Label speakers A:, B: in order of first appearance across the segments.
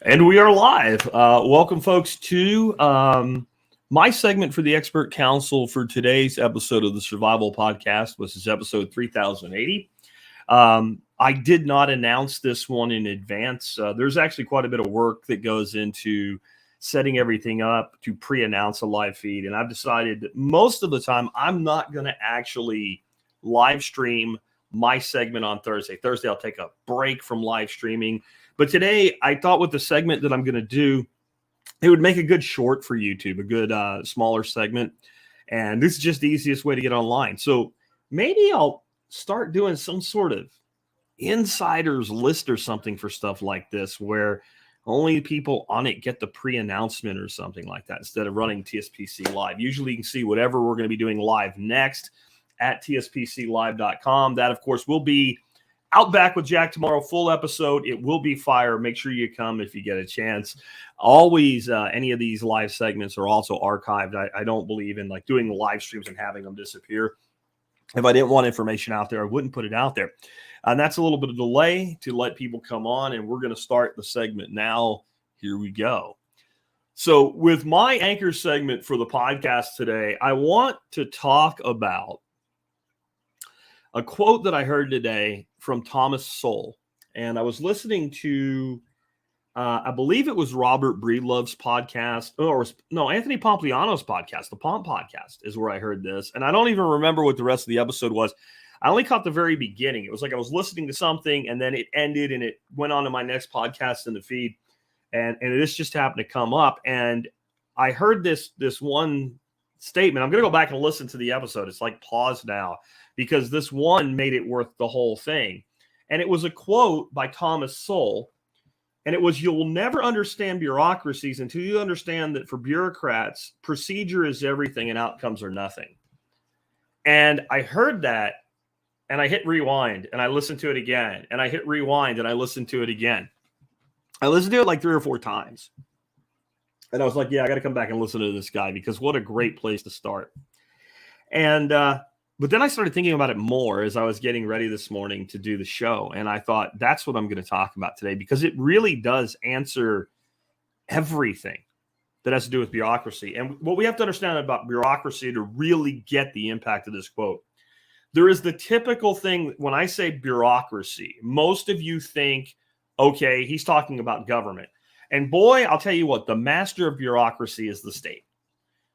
A: And we are live. Welcome, folks, to my segment for the Expert Council for today's episode of the Survival Podcast, which is episode 3080. I did not announce this one in advance. There's actually quite a bit of work that goes into setting everything up to pre-announce a live feed. And I've decided that most of the time, I'm not going to actually live stream my segment on Thursday. Thursday, I'll take a break from live streaming. But today, I thought with the segment that I'm going to do, it would make a good short for YouTube, a good smaller segment. And this is just the easiest way to get online. So maybe I'll start doing some sort of insiders list or something for stuff like this, where only people on it get the pre-announcement or something like that instead of running TSPC Live. Usually you can see whatever we're going to be doing live next at tspclive.com. That, of course, will be Out Back with Jack tomorrow, full episode. It will be fire. Make sure you come if you get a chance. Always, any of these live segments are also archived. I don't believe in like doing live streams and having them disappear. If I didn't want information out there, I wouldn't put it out there. And that's a little bit of delay to let people come on. And we're going to start the segment now. Here we go. So with my anchor segment for the podcast today, I want to talk about a quote that I heard today from Thomas Sowell. And I was listening to, I believe it was Robert Breedlove's podcast, Anthony Pompliano's podcast, the Pomp podcast is where I heard this. And I don't even remember what the rest of the episode was. I only caught the very beginning. It was like I was listening to something and then it ended and it went on to my next podcast in the feed. And this just happened to come up. And I heard this one statement. I'm going to go back and listen to the episode. It's like pause now, because this one made it worth the whole thing. And it was a quote by Thomas Sowell. And it was, "You'll never understand bureaucracies until you understand that for bureaucrats, procedure is everything and outcomes are nothing." And I heard that and I hit rewind and I listened to it again. And I hit rewind and I listened to it again. I listened to it like 3 or 4 times. And I was like, yeah, I got to come back and listen to this guy, because what a great place to start. And, but then I started thinking about it more as I was getting ready this morning to do the show. And I thought, that's what I'm going to talk about today, because it really does answer everything that has to do with bureaucracy. And what we have to understand about bureaucracy to really get the impact of this quote, there is the typical thing. When I say bureaucracy, most of you think, okay, he's talking about government. And boy, I'll tell you what, the master of bureaucracy is the state.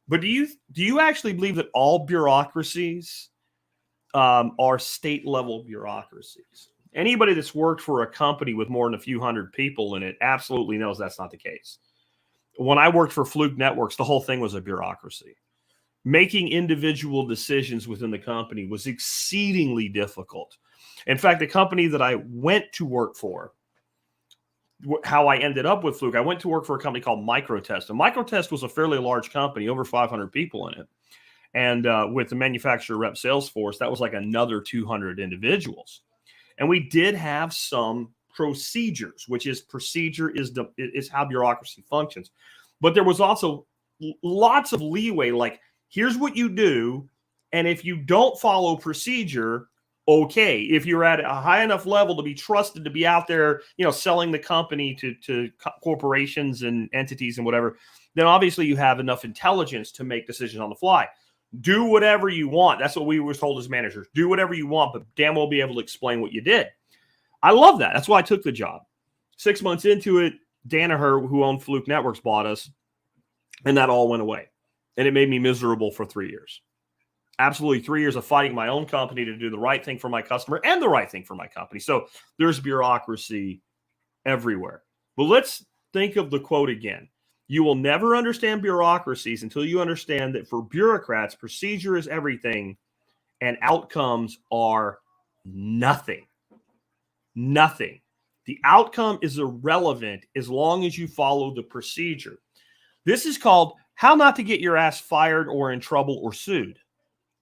A: But do you actually believe that all bureaucracies are state-level bureaucracies? Anybody that's worked for a company with more than a few hundred people in it absolutely knows that's not the case. When I worked for Fluke Networks, the whole thing was a bureaucracy. Making individual decisions within the company was exceedingly difficult. In fact, the company that I went to work for, how I ended up with Fluke, I went to work for a company called Microtest. And Microtest was a fairly large company, over 500 people in it. And with the manufacturer rep sales force, that was like another 200 individuals. And we did have some procedures, which is procedure is how bureaucracy functions. But there was also lots of leeway, like, here's what you do. And if you don't follow procedure, okay, if you're at a high enough level to be trusted to be out there, selling the company to corporations and entities and whatever, then obviously you have enough intelligence to make decisions on the fly. Do whatever you want. That's what we were told as managers. Do whatever you want, but damn well be able to explain what you did. I love that. That's why I took the job. 6 months into it, Danaher, who owned Fluke Networks, bought us, and that all went away. And it made me miserable for 3 years. Absolutely 3 years of fighting my own company to do the right thing for my customer and the right thing for my company. So there's bureaucracy everywhere. But let's think of the quote again. You will never understand bureaucracies until you understand that for bureaucrats, procedure is everything and outcomes are nothing. Nothing. The outcome is irrelevant as long as you follow the procedure. This is called how not to get your ass fired or in trouble or sued.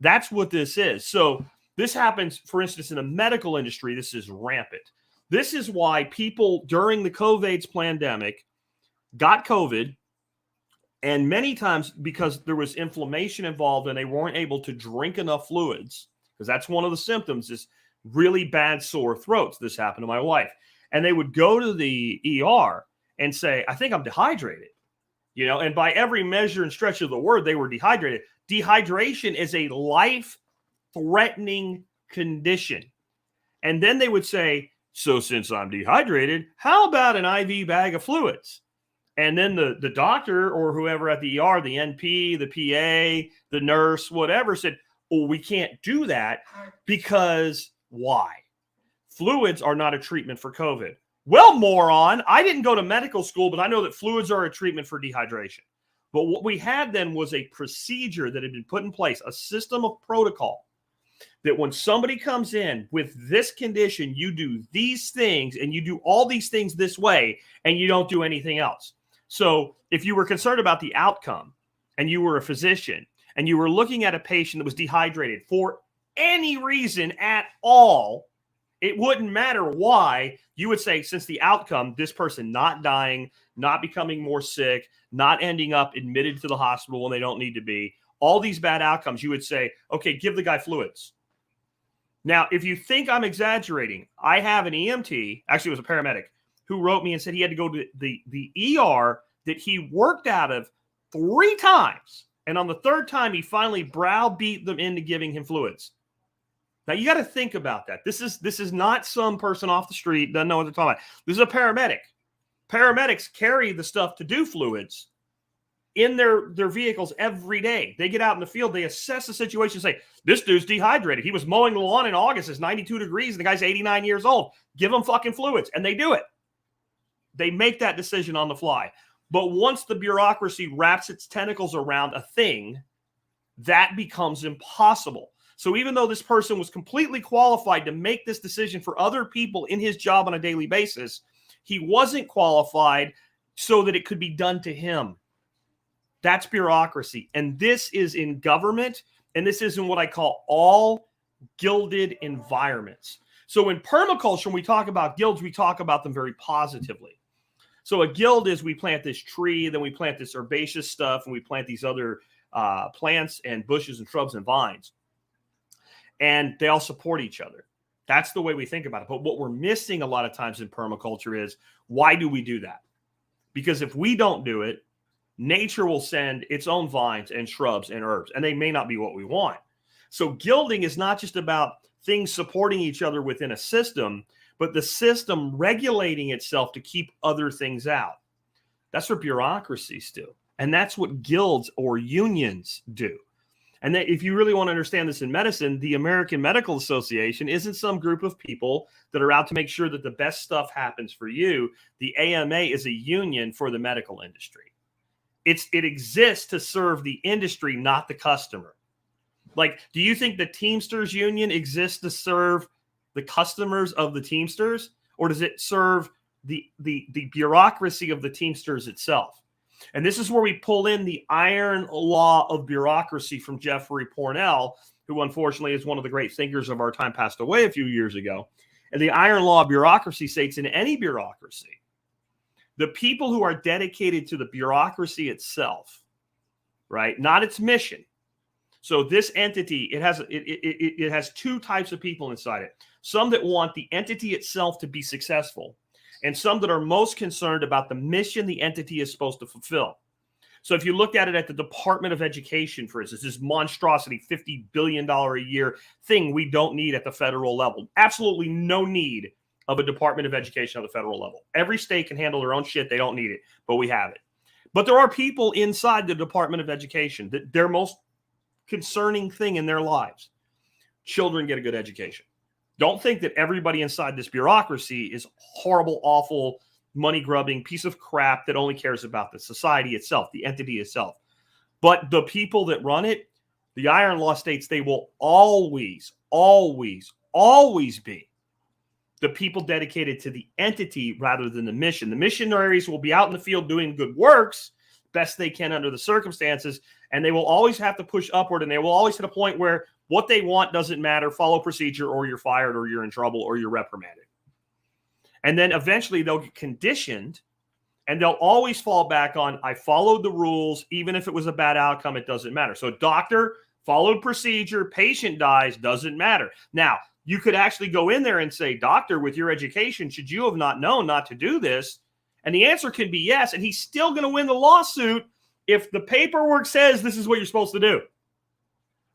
A: That's what this is. So this happens, for instance, in the medical industry. This is rampant. This is why people during the COVID pandemic got COVID, and many times because there was inflammation involved and they weren't able to drink enough fluids, because that's one of the symptoms, is really bad sore throats. This happened to my wife. And they would go to the ER and say, I think I'm dehydrated, and by every measure and stretch of the word, they were dehydrated. Dehydration is a life-threatening condition. And then they would say, so since I'm dehydrated, how about an IV bag of fluids? And then the doctor or whoever at the ER, the NP, the PA, the nurse, whatever, said, oh, we can't do that because why? Fluids are not a treatment for COVID. Well, moron, I didn't go to medical school, but I know that fluids are a treatment for dehydration. But what we had then was a procedure that had been put in place, a system of protocol, that when somebody comes in with this condition, you do these things and you do all these things this way and you don't do anything else. So if you were concerned about the outcome and you were a physician and you were looking at a patient that was dehydrated for any reason at all, it wouldn't matter why. You would say, since the outcome, this person not dying, not becoming more sick, not ending up admitted to the hospital when they don't need to be, all these bad outcomes, you would say, okay, give the guy fluids. Now, if you think I'm exaggerating, I have an EMT, actually it was a paramedic, who wrote me and said he had to go to the ER that he worked out of 3 times. And on the 3rd time, he finally browbeat them into giving him fluids. Now, you got to think about that. This is not some person off the street, doesn't know what they're talking about. This is a paramedic. Paramedics carry the stuff to do fluids in their vehicles every day. They get out in the field, they assess the situation, say, this dude's dehydrated. He was mowing the lawn in August, it's 92 degrees, and the guy's 89 years old. Give him fucking fluids. And they do it. They make that decision on the fly. But once the bureaucracy wraps its tentacles around a thing, that becomes impossible. So even though this person was completely qualified to make this decision for other people in his job on a daily basis, he wasn't qualified so that it could be done to him. That's bureaucracy. And this is in government, and this is in what I call all gilded environments. So in permaculture, when we talk about guilds, we talk about them very positively. So a guild is we plant this tree, then we plant this herbaceous stuff, and we plant these other plants and bushes and shrubs and vines. And they all support each other. That's the way we think about it. But what we're missing a lot of times in permaculture is, why do we do that? Because if we don't do it, nature will send its own vines and shrubs and herbs, and they may not be what we want. So gilding is not just about things supporting each other within a system, but the system regulating itself to keep other things out. That's what bureaucracies do. And that's what guilds or unions do. And that if you really want to understand this in medicine, the American Medical Association isn't some group of people that are out to make sure that the best stuff happens for you. The AMA is a union for the medical industry. It exists to serve the industry, not the customer. Like, do you think the Teamsters Union exists to serve the customers of the Teamsters? Or does it serve the bureaucracy of the Teamsters itself? And this is where we pull in the iron law of bureaucracy from Jeffrey Pornell, who unfortunately is one of the great thinkers of our time, passed away a few years ago. And the iron law of bureaucracy states in any bureaucracy, the people who are dedicated to the bureaucracy itself, right, not its mission. So this entity, it has 2 types of people inside it. Some that want the entity itself to be successful, and some that are most concerned about the mission the entity is supposed to fulfill. So if you look at it at the Department of Education, for instance, this monstrosity, $50 billion a year thing we don't need at the federal level. Absolutely no need of a Department of Education at the federal level. Every state can handle their own shit. They don't need it, but we have it. But there are people inside the Department of Education that their most concerning thing in their lives, children get a good education. Don't think that everybody inside this bureaucracy is horrible, awful, money-grubbing piece of crap that only cares about the society itself, the entity itself. But the people that run it, the iron law states they will always, always, always be the people dedicated to the entity rather than the mission. The missionaries will be out in the field doing good works, best they can under the circumstances, and they will always have to push upward, and they will always hit a point where what they want doesn't matter, follow procedure, or you're fired, or you're in trouble, or you're reprimanded. And then eventually they'll get conditioned, and they'll always fall back on, I followed the rules, even if it was a bad outcome, it doesn't matter. So doctor, followed procedure, patient dies, doesn't matter. Now, you could actually go in there and say, doctor, with your education, should you have not known not to do this? And the answer can be yes, and he's still going to win the lawsuit if the paperwork says this is what you're supposed to do.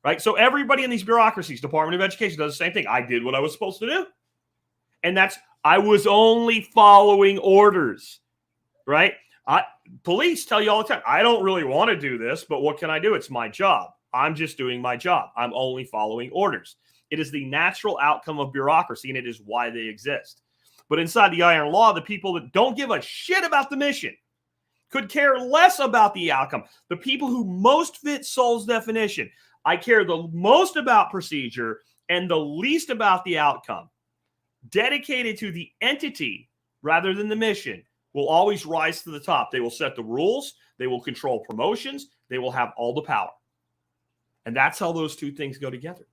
A: Right? So everybody in these bureaucracies, Department of Education, does the same thing. I did what I was supposed to do. And I was only following orders. Right? Police tell you all the time, I don't really want to do this, but what can I do? It's my job. I'm just doing my job. I'm only following orders. It is the natural outcome of bureaucracy, and it is why they exist. But inside the iron law, the people that don't give a shit about the mission, could care less about the outcome, the people who most fit Sowell's definition, I care the most about procedure and the least about the outcome, dedicated to the entity rather than the mission, will always rise to the top. They will set the rules. They will control promotions. They will have all the power. And that's how those two things go together.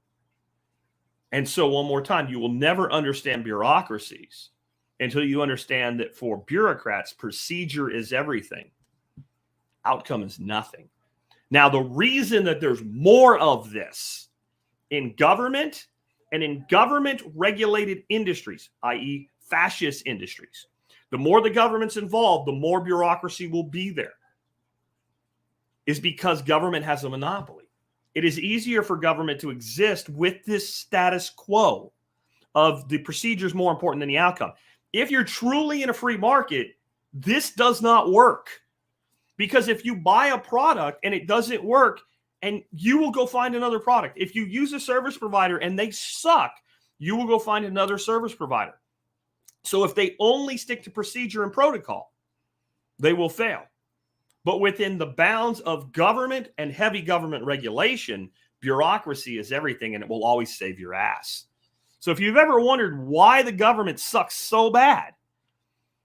A: And so one more time, you will never understand bureaucracies until you understand that for bureaucrats, procedure is everything. Outcome is nothing. Now, the reason that there's more of this in government and in government-regulated industries, i.e. fascist industries, the more the government's involved, the more bureaucracy will be there, is because government has a monopoly. It is easier for government to exist with this status quo of the procedure is more important than the outcome. If you're truly in a free market, this does not work. Because if you buy a product and it doesn't work, and you will go find another product. If you use a service provider and they suck, you will go find another service provider. So if they only stick to procedure and protocol, they will fail. But within the bounds of government and heavy government regulation, bureaucracy is everything, and it will always save your ass. So if you've ever wondered why the government sucks so bad,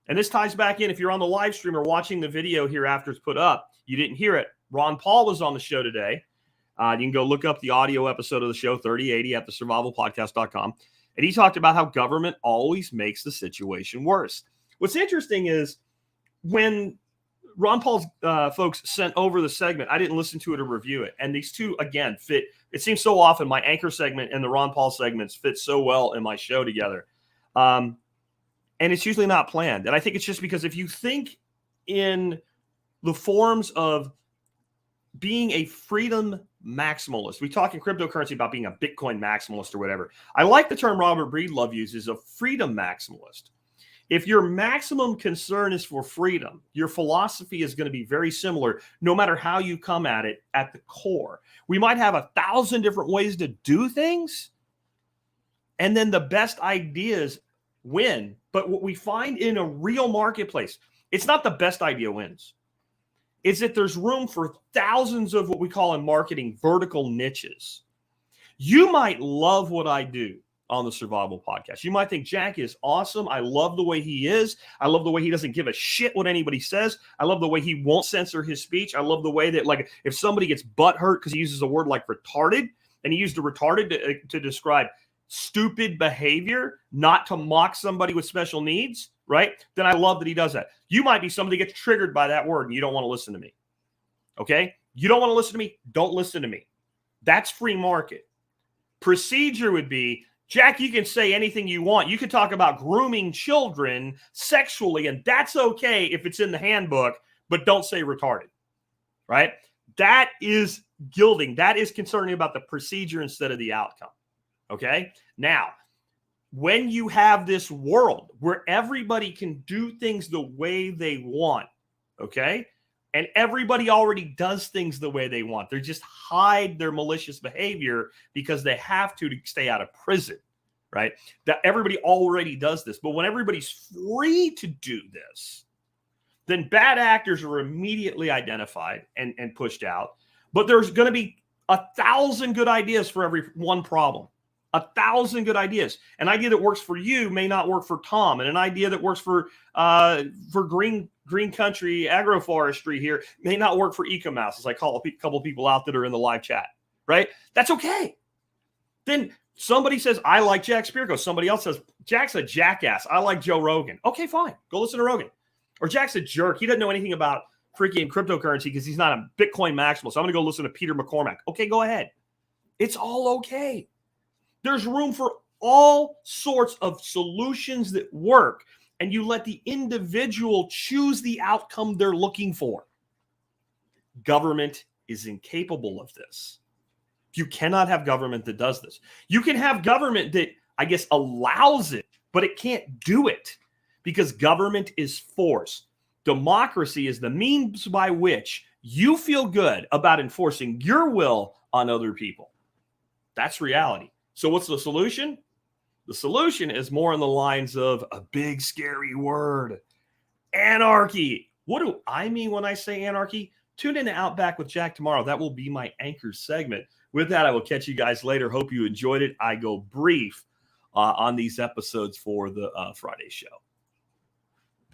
A: and this ties back in, if you're on the live stream or watching the video here after it's put up, you didn't hear it. Ron Paul was on the show today. You can go look up the audio episode of the show, 3080, at thesurvivalpodcast.com. And he talked about how government always makes the situation worse. What's interesting is when Ron Paul's folks sent over the segment, I didn't listen to it or review it. And these two, again, fit. It seems so often my anchor segment and the Ron Paul segments fit so well in my show together. And it's usually not planned. And I think it's just because if you think in the forms of being a freedom maximalist, we talk in cryptocurrency about being a Bitcoin maximalist or whatever. I like the term Robert Breedlove uses, a freedom maximalist. If your maximum concern is for freedom, your philosophy is going to be very similar, no matter how you come at it at the core. We might have 1,000 different ways to do things, and then the best ideas win. But what we find in a real marketplace, it's not the best idea wins. It's that there's room for thousands of what we call in marketing vertical niches. You might love what I do on the Survival Podcast. You might think Jack is awesome. I love the way he is. I love the way he doesn't give a shit what anybody says. I love the way he won't censor his speech. I love the way that, like, if somebody gets butthurt because he uses a word like retarded, and he used the retarded to describe stupid behavior, not to mock somebody with special needs, right? Then I love that he does that. You might be somebody that gets triggered by that word and you don't want to listen to me. Okay? You don't want to listen to me? Don't listen to me. That's free market. Procedure would be, Jack, you can say anything you want. You could talk about grooming children sexually, and that's okay if it's in the handbook, but don't say retarded, right? That is gilding. That is concerning about the procedure instead of the outcome, okay? Now, when you have this world where everybody can do things the way they want, okay? And everybody already does things the way they want. They just hide their malicious behavior because they have to stay out of prison, right? That everybody already does this. But when everybody's free to do this, then bad actors are immediately identified and pushed out. But there's going to be 1,000 good ideas for every one problem. 1,000 good ideas. An idea that works for you may not work for Tom, and an idea that works for green country agroforestry here may not work for EcoMouse, as I call a couple people out that are in the live chat, right? That's okay. Then somebody says, I like Jack Spirko. Somebody else says, Jack's a jackass. I like Joe Rogan. Okay, fine. Go listen to Rogan. Or Jack's a jerk. He doesn't know anything about freaking cryptocurrency because he's not a Bitcoin maximalist. So I'm going to go listen to Peter McCormack. Okay, go ahead. It's all okay. There's room for all sorts of solutions that work and you let the individual choose the outcome they're looking for. Government is incapable of this. You cannot have government that does this. You can have government that, I guess, allows it, but it can't do it because government is force. Democracy is the means by which you feel good about enforcing your will on other people. That's reality. So what's the solution? The solution is more on the lines of a big, scary word, anarchy. What do I mean when I say anarchy? Tune in to Outback with Jack tomorrow. That will be my anchor segment. With that, I will catch you guys later. Hope you enjoyed it. I go brief on these episodes for the Friday show.